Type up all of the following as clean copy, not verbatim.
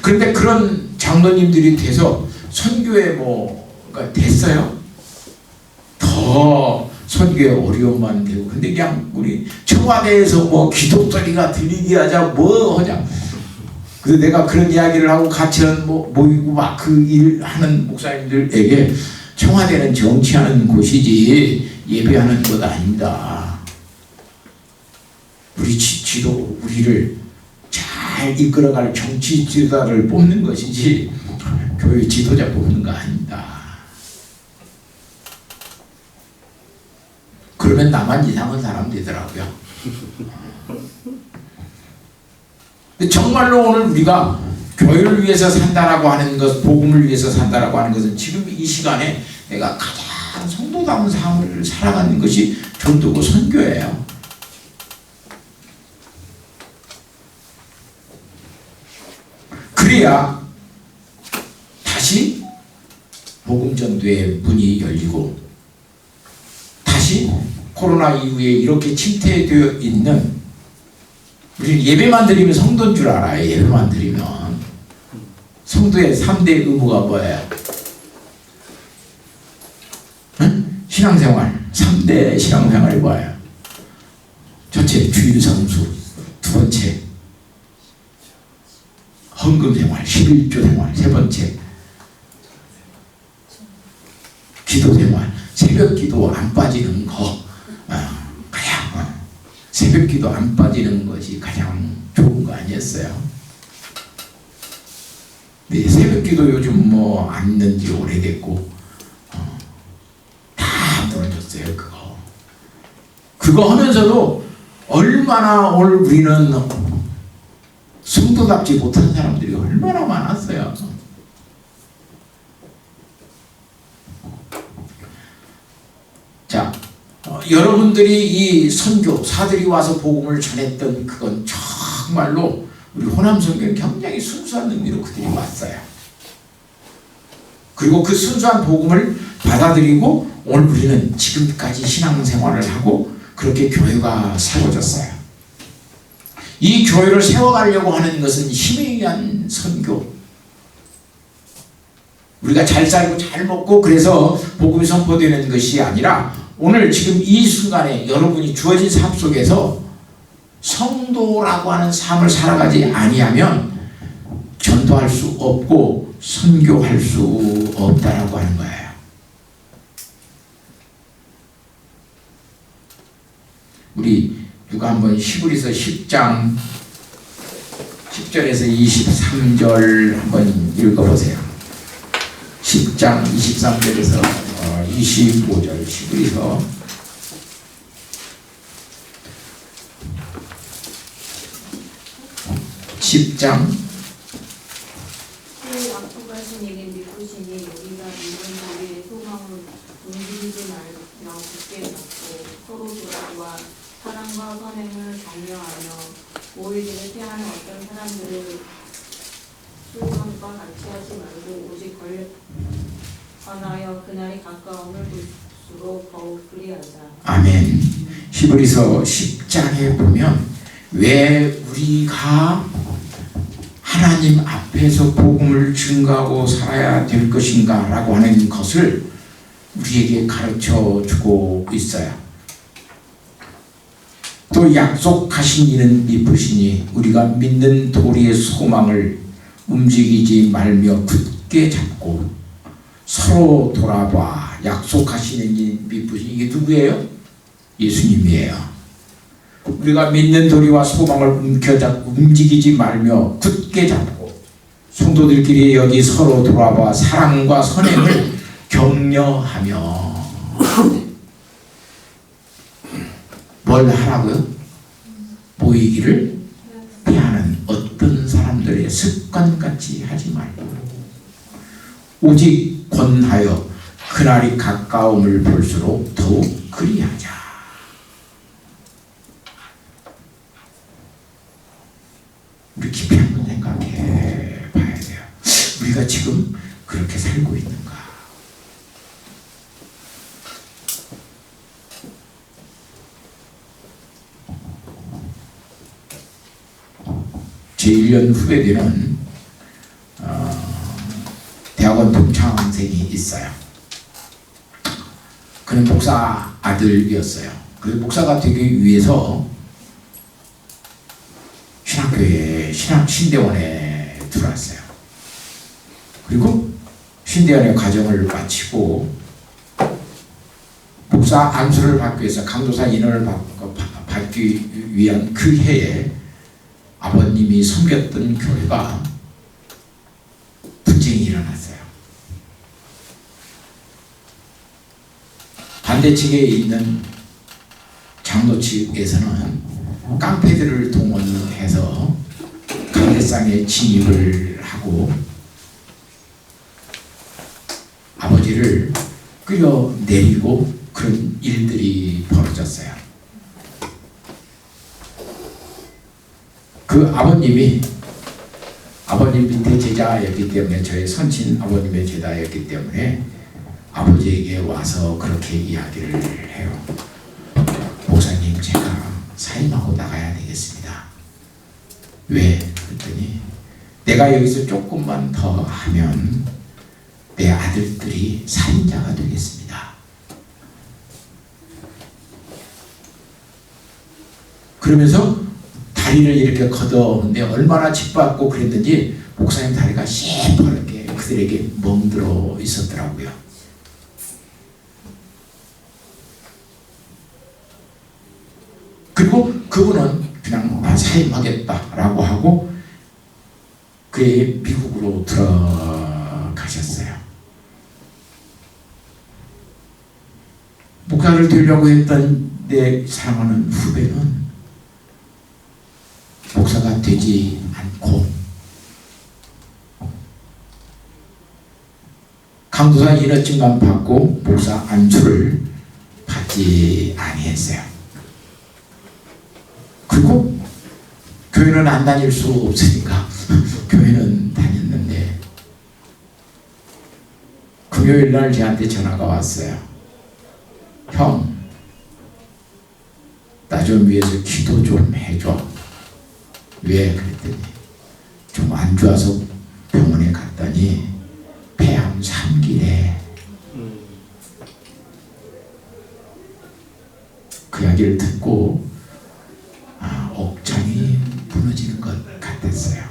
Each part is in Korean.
그런데 그런 장로님들이 돼서 선교에 뭐가 됐어요? 더 선교에 어려움만 되고. 근데 그냥 우리 청와대에서 뭐 기독소리가 들리게 하자 뭐 하자. 그래서 내가 그런 이야기를 하고 같이 모이고 막 그 일 하는 목사님들에게 청와대는 정치하는 곳이지 예배하는 곳 아닙니다. 우리 지도 우리를 잘 이끌어갈 정치 지도자를 뽑는 것이지 교회 지도자 뽑는 거 아닙니다. 그러면 나만 이상한 사람 되더라고요. 근데 정말로 오늘 우리가 교회를 위해서 산다라고 하는 것, 복음을 위해서 산다라고 하는 것은 지금 이 시간에 내가 가장 성도다운 삶을 살아가는 것이 전도고 선교예요. 그래야 다시 복음 전도의 문이 열리고 다시 코로나 이후에 이렇게 침체되어 있는, 우리는 예배만 드리면 성도인 줄 알아요. 예배만 드리면. 성도의 3대 의무가 뭐예요? 응? 신앙생활. 3대 신앙생활이 뭐예요? 첫째, 주일 성수. 두 번째, 헌금생활, 11조 생활. 세 번째, 기도생활. 새벽기도 안 빠지는 거. 가장 새벽기도 안 빠지는 것이 가장 좋은 거 아니었어요? 네, 새벽기도 요즘 뭐 안 있는 지 오래됐고 다 무너졌어요. 그거 하면서도 얼마나 오늘 우리는 성도답지 못한 사람들이 얼마나 많았어요. 자, 여러분들이 이 선교사들이 와서 복음을 전했던 그건 정말로 우리 호남선교는 굉장히 순수한 의미로 그들이 왔어요. 그리고 그 순수한 복음을 받아들이고 오늘 우리는 지금까지 신앙생활을 하고 그렇게 교회가 세워졌어요. 이 교회를 세워가려고 하는 것은 힘에 의한 선교. 우리가 잘 살고 잘 먹고 그래서 복음이 선포되는 것이 아니라 오늘 지금 이 순간에 여러분이 주어진 삶 속에서 성도라고 하는 삶을 살아가지 아니하면 전도할 수 없고 선교할 수 없다라고 하는 거예요. 우리 누가 한번 히브리서 10장 10절에서 23절 한번 읽어보세요. 10장 23절에서 25절 히브리서 10장 약속하신 이는 믿으시니 우리가 믿는 우리의 소망을 움직이지 말며 굳게 잡고 서로 도와주와 사랑과 선행을 격려하며 모이기를 피하는 어떤 사람들을 술망과 같이 하지 말고 오직 관하여 그날이 가까움을 볼수록 더욱 그리하자. 아멘. 히브리서 10장에 보면 왜 우리가 하나님 앞에서 복음을 증거하고 살아야 될 것인가 라고 하는 것을 우리에게 가르쳐 주고 있어요. 또 약속하신 이는 믿으시니 우리가 믿는 도리의 소망을 움직이지 말며 굳게 잡고 서로 돌아봐. 약속하시는 이 믿으시니 이게 누구예요? 예수님이에요. 우리가 믿는 도리와 소망을 움직이지 말며 굳게 잡고 성도들끼리 여기 서로 돌아봐 사랑과 선행을 격려하며 뭘 하라고요? 모이기를 피하는 어떤 사람들의 습관같이 하지 말고 오직 권하여 그날이 가까움을 볼수록 더욱 그리하자. 우리 깊이 한번 생각해 봐야 돼요. 우리가 지금 그렇게 살고 있는가? 제 1년 후배들은 동생이 있어요. 그는 목사 아들이었어요. 그래서 목사가 되기 위해서 신학교에 신대원에 들어왔어요. 그리고 신대원의 과정을 마치고 목사 안수를 받기 위해서 강도사 인원을 받기 위한 그 해에 아버님이 섬겼던 교회가 분쟁이 일어났어요. 반대측에 있는 장로 측에서는 깡패들을 동원해서 강대상에 진입을 하고 아버지를 끌어내리고 그런 일들이 벌어졌어요. 그 아버님이 아버님 밑에 제자였기 때문에 저의 선친 아버님의 제자였기 때문에 아버지에게 와서 그렇게 이야기를 해요. 목사님, 제가 사임하고 나가야 되겠습니다. 왜? 그랬더니 내가 여기서 조금만 더 하면 내 아들들이 살인자가 되겠습니다. 그러면서 다리를 이렇게 걷어오는데 얼마나 짓밟고 그랬는지 목사님 다리가 시퍼렇게 그들에게 멍들어 있었더라고요. 그리고 그분은 그냥 사임하겠다라고 하고 그의 미국으로 들어가셨어요. 목사를 되려고 했던 내 사랑하는 후배는 목사가 되지 않고 강도사 인허증만 받고 목사 안수를 받지 아니했어요. 그리고 교회는 안 다닐 수 없으니까 교회는 다녔는데 금요일 날 저한테 전화가 왔어요. 형, 나 좀 위해서 기도 좀 해줘. 왜? 그랬더니 좀 안 좋아서 병원에 갔더니 폐암 3기래. 그 이야기를 듣고 옥장이 무너지는 것 같았어요.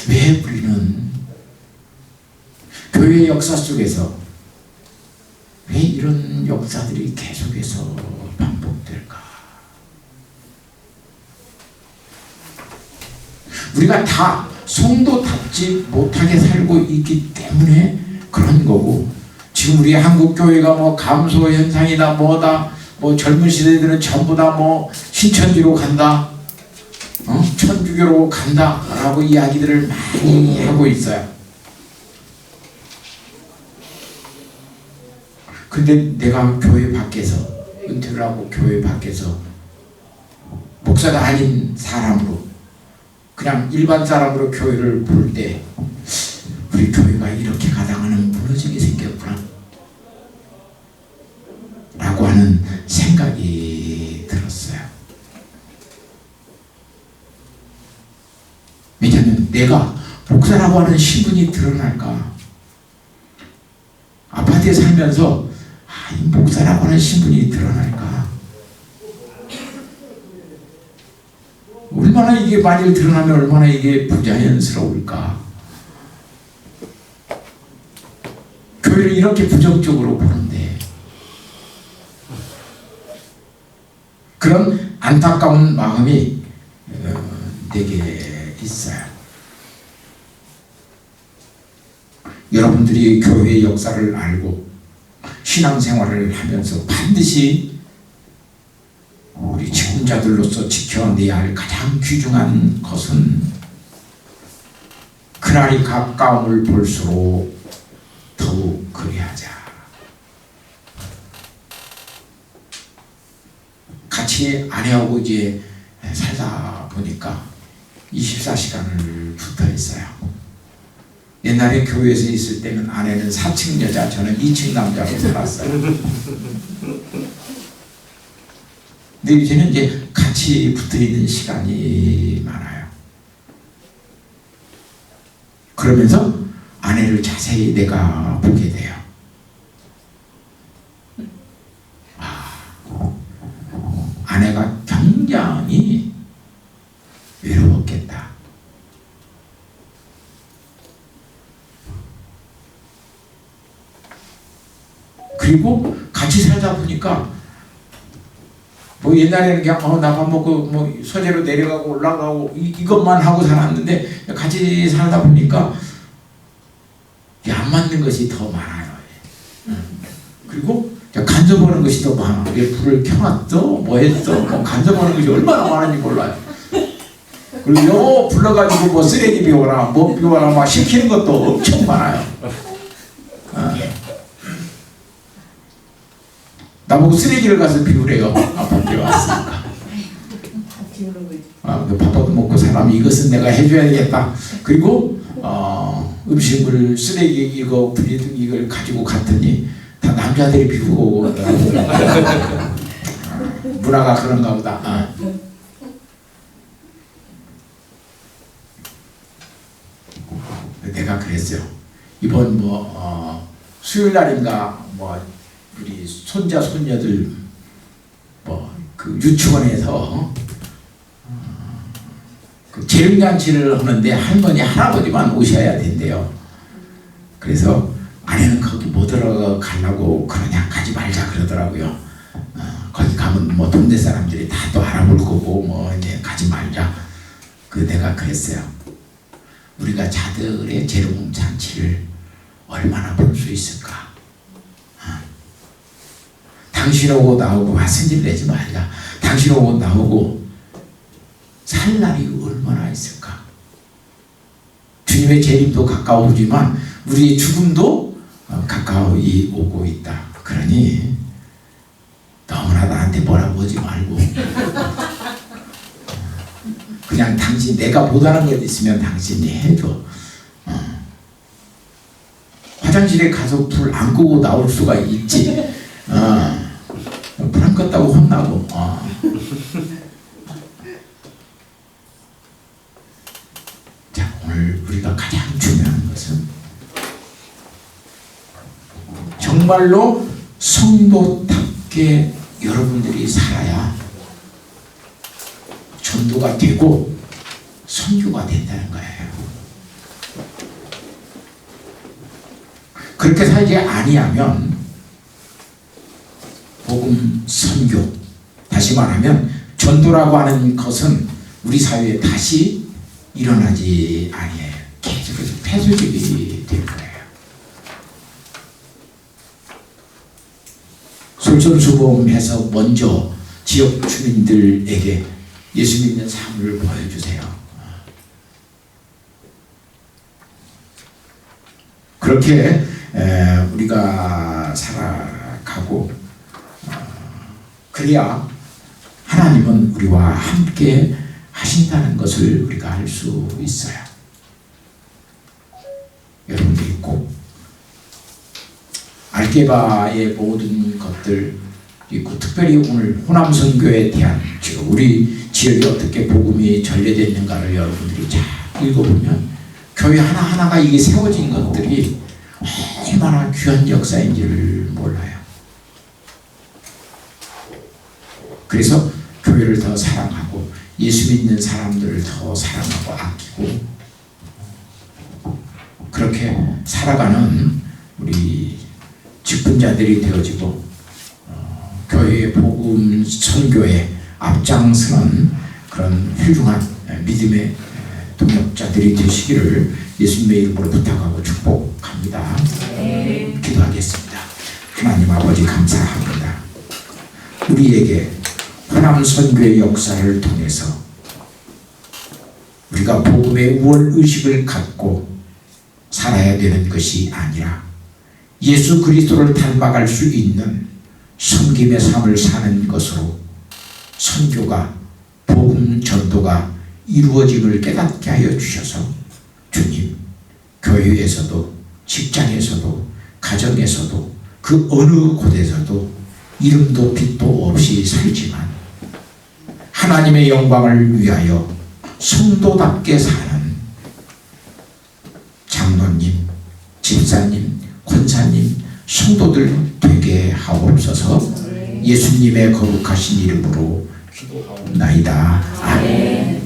왜 우리는 교회 역사 속에서 왜 이런 역사들이 계속해서 반복될까? 우리가 다 성도답지 못하게 살고 있기 때문에 그런 거고, 지금 우리 한국 교회가 뭐 감소 현상이다 뭐다, 뭐 젊은 시대들은 전부 다 뭐 신천지로 간다, 천주교로 간다라고 이야기들을 많이 하고 있어요. 근데 내가 교회 밖에서 은퇴를 하고 교회 밖에서 목사가 아닌 사람으로 그냥 일반 사람으로 교회를 볼 때 우리 교회가 이렇게 가다가는 무너지게 생겼구나 라고 하는 생각이 들었어요. 왜냐하면 내가 목사라고 하는 신분이 드러날까? 아파트에 살면서 이 목사라고 하는 신분이 드러날까? 얼마나 이게 만일 드러나면 얼마나 이게 부자연스러울까? 교회를 이렇게 부정적으로 보는데 그런 안타까운 마음이 내게 있어요. 여러분들이 교회의 역사를 알고 신앙생활을 하면서 반드시 우리 직분자들로서 지켜내야 할 가장 귀중한 것은 그날이 가까움을 볼수록 더욱 그리하자. 같이 아내하고 이제 살다 보니까 24시간을 붙어 있어요. 옛날에 교회에서 있을 때는 아내는 4층 여자, 저는 2층 남자로 살았어요. 근데 이제는 이제 같이 붙어 있는 시간이 많아요. 그러면서 아내를 자세히 내가 보게 돼요. 아내가 굉장히 외로웠겠다. 그리고 같이 살다 보니까 뭐 옛날에는 그냥 나 밥 먹고 뭐 서재로 내려가고 올라가고 이것만 하고 살았는데 같이 살다 보니까 안 맞는 것이 더 많아요. 그리고 간섭하는 것이 더 많아. 불을 켜놨어? 뭐 했어? 뭐 간섭하는 것이 얼마나 많은지 몰라요. 그리고 요 불러가지고 뭐 쓰레기 비워라 뭐 비워라 막 시키는 것도 엄청 많아요. 나보고 쓰레기를 가서 비우래요. 아빠한테 왔으니까. 밥도 먹고 사람이 이것은 내가 해줘야 되겠다. 그리고 음식물 쓰레기 이거 분리등 이걸 가지고 갔더니 다 남자들이 비우고 문화가 그런가 보다. 내가 그랬어요. 이번 뭐 수요일 날인가 뭐 우리 손자 손녀들 뭐 그 유치원에서 그 재림잔치를 하는데 할머니 할아버지만 오셔야 된대요. 그래서 아내는 거기 못 들어가려고 그러냐 가지 말자 그러더라고요. 거기 가면 뭐 동네 사람들이 다 또 알아볼 거고 뭐 이제 가지 말자. 내가 그랬어요. 우리가 자들의 재롱잔치를 얼마나 볼 수 있을까? 당신 오고 나오고 화승질 내지 말자. 당신 오고 나오고 살 날이 얼마나 있을까? 주님의 재림도 가까우지만 우리의 죽음도 가까이 오고 있다. 그러니 너무나 나한테 뭐라고 하지 말고 그냥 당신 내가 못하는 것 있으면 당신이 해줘. 화장실에 가서 불 안 끄고 나올 수가 있지. 불 안 껐다고 혼나고. 자, 오늘 우리가 가장 중요한 것은 정말로 성도답게 여러분들이 살아야 전도가 되고 선교가 된다는 거예요. 그렇게 살지 아니하면 복음 선교, 다시 말하면 전도라고 하는 것은 우리 사회에 다시 일어나지 아니해요. 계속해서 폐쇄적이 될 거예요. 솔선수범해서 먼저 지역 주민들에게 예수 믿는 삶을 보여주세요. 그렇게 우리가 살아가고 그래야 하나님은 우리와 함께 하신다는 것을 우리가 알 수 있어요. 여러분들이 꼭 알게바의 모든 것들 있고 특별히 오늘 호남 선교에 대한 지금 우리 지역에 어떻게 복음이 전래되어 있는가를 여러분들이 잘 읽어보면 교회 하나하나가 이게 세워진 것들이 얼마나 귀한 역사인지를 몰라요. 그래서 교회를 더 사랑하고 예수 믿는 사람들을 더 사랑하고 아끼고 그렇게 살아가는 우리 직분자들이 되어지고 교회의 복음 선교에 앞장서는 그런 훌륭한 믿음의 동역자들이 되시기를 예수님의 이름으로 부탁하고 축복합니다. 기도하겠습니다. 하나님 아버지 감사합니다. 우리에게 호남 선교의 역사를 통해서 우리가 복음의 우월의식을 갖고 살아야 되는 것이 아니라 예수 그리스도를 닮아갈 수 있는 섬김의 삶을 사는 것으로 선교가 복음 전도가 이루어짐을 깨닫게 하여 주셔서 주님 교회에서도 직장에서도 가정에서도 그 어느 곳에서도 이름도 빛도 없이 살지만 하나님의 영광을 위하여 성도답게 사는 집사님, 권사님, 성도들 되게 하옵소서. 예수님의 거룩하신 이름으로 기도하옵나이다. 아멘.